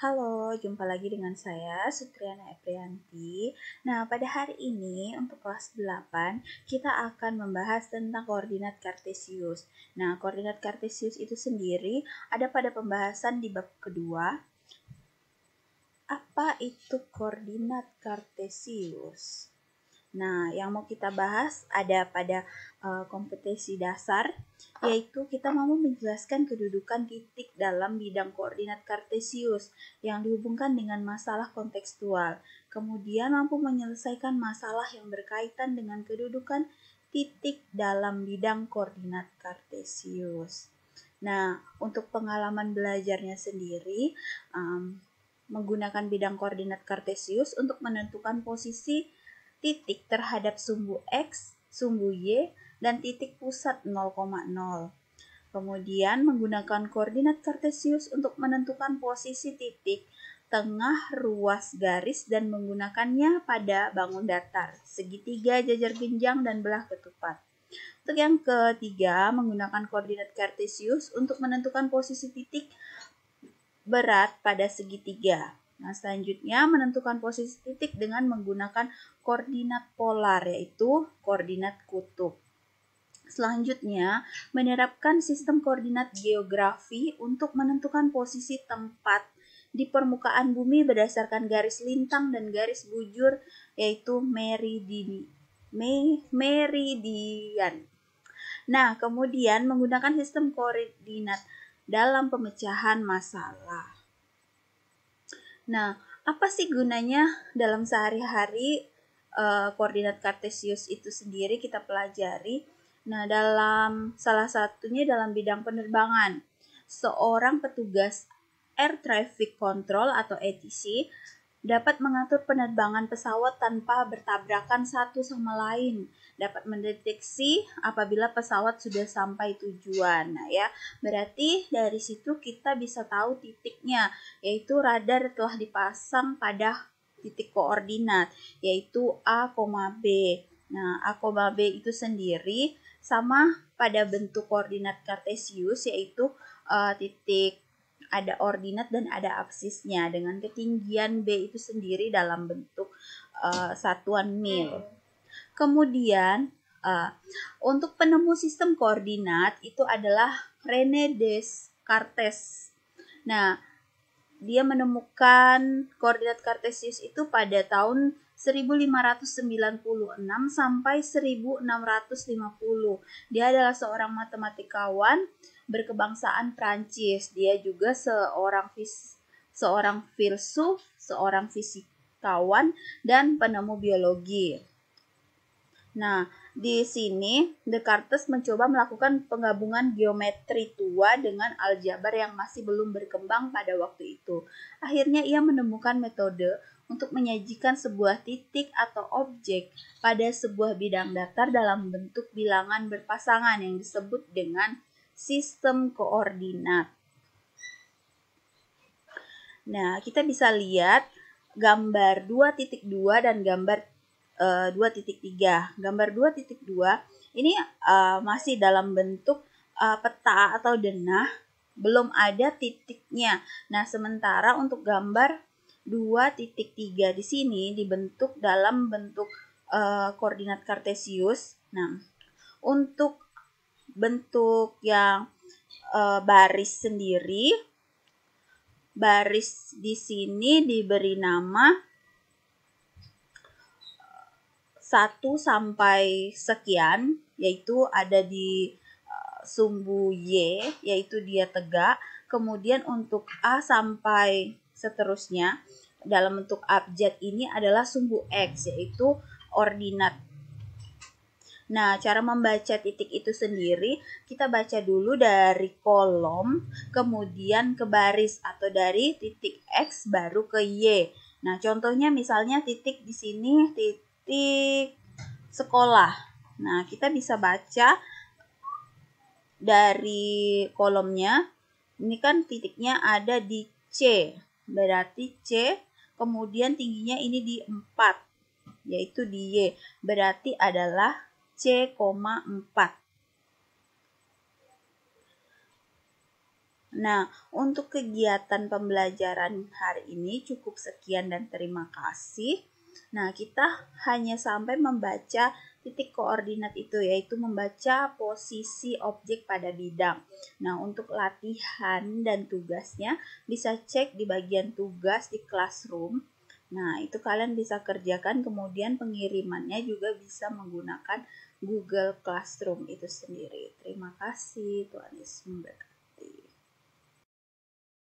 Halo, jumpa lagi dengan saya, Sutriana Eprianti. Nah, pada hari ini untuk kelas 8, kita akan membahas tentang koordinat kartesius. Nah, koordinat kartesius itu sendiri ada pada pembahasan di bab kedua. Apa itu koordinat kartesius? Nah, yang mau kita bahas ada pada kompetensi dasar, yaitu kita mau menjelaskan kedudukan titik dalam bidang koordinat kartesius yang dihubungkan dengan masalah kontekstual. Kemudian mampu menyelesaikan masalah yang berkaitan dengan kedudukan titik dalam bidang koordinat kartesius. Nah, untuk pengalaman belajarnya sendiri, menggunakan bidang koordinat kartesius untuk menentukan posisi titik terhadap sumbu X, sumbu Y, dan titik pusat 0,0. Kemudian menggunakan koordinat kartesius untuk menentukan posisi titik tengah ruas garis dan menggunakannya pada bangun datar, segitiga, jajar genjang, dan belah ketupat. Untuk yang ketiga, menggunakan koordinat kartesius untuk menentukan posisi titik berat pada segitiga. Nah, selanjutnya menentukan posisi titik dengan menggunakan koordinat polar, yaitu koordinat kutub. Selanjutnya, menerapkan sistem koordinat geografi untuk menentukan posisi tempat di permukaan bumi berdasarkan garis lintang dan garis bujur, yaitu meridian. Nah, kemudian menggunakan sistem koordinat dalam pemecahan masalah. Nah, apa sih gunanya dalam sehari-hari koordinat kartesius itu sendiri kita pelajari? Nah, salah satunya dalam bidang penerbangan. Seorang petugas Air Traffic Control atau ATC dapat mengatur penerbangan pesawat tanpa bertabrakan satu sama lain, dapat mendeteksi apabila pesawat sudah sampai tujuan. Nah, ya, berarti dari situ kita bisa tahu titiknya, yaitu radar telah dipasang pada titik koordinat, yaitu A, B. Nah, A, B itu sendiri sama pada bentuk koordinat kartesius, yaitu titik ada ordinat dan ada absisnya dengan ketinggian B itu sendiri dalam bentuk satuan mil. Kemudian untuk penemu sistem koordinat itu adalah René Descartes. Nah, dia menemukan koordinat kartesius itu pada tahun 1596 sampai 1650. Dia adalah seorang matematikawan berkebangsaan Prancis. Dia juga seorang filsuf, seorang fisikawan, dan penemu biologi. Nah, di sini Descartes mencoba melakukan penggabungan geometri tua dengan aljabar yang masih belum berkembang pada waktu itu. Akhirnya ia menemukan metode untuk menyajikan sebuah titik atau objek pada sebuah bidang datar dalam bentuk bilangan berpasangan yang disebut dengan sistem koordinat. Nah, kita bisa lihat gambar 2.2 dan gambar 2.3. Gambar 2.2 ini masih dalam bentuk peta atau denah, belum ada titiknya. Nah, sementara untuk gambar 2.3 di sini dibentuk dalam bentuk koordinat kartesius. Nah, untuk bentuk yang baris sendiri, baris di sini diberi nama 1 sampai sekian, yaitu ada di sumbu Y, yaitu dia tegak. Kemudian untuk A sampai seterusnya dalam bentuk abjad ini adalah sumbu X, yaitu ordinat. Nah, cara membaca titik itu sendiri, kita baca dulu dari kolom, kemudian ke baris, atau dari titik X baru ke Y. Nah, contohnya misalnya titik di sini, titik sekolah. Nah, kita bisa baca dari kolomnya, ini kan titiknya ada di C, berarti C, kemudian tingginya ini di 4, yaitu di Y, berarti adalah C,4. Nah, untuk kegiatan pembelajaran hari ini cukup sekian dan terima kasih. Nah, kita hanya sampai membaca titik koordinat itu, yaitu membaca posisi objek pada bidang. Nah, untuk latihan dan tugasnya bisa cek di bagian tugas di Classroom. Nah, itu kalian bisa kerjakan, kemudian pengirimannya juga bisa menggunakan Google Classroom itu sendiri. Terima kasih, Tuhan Yesus memberkati.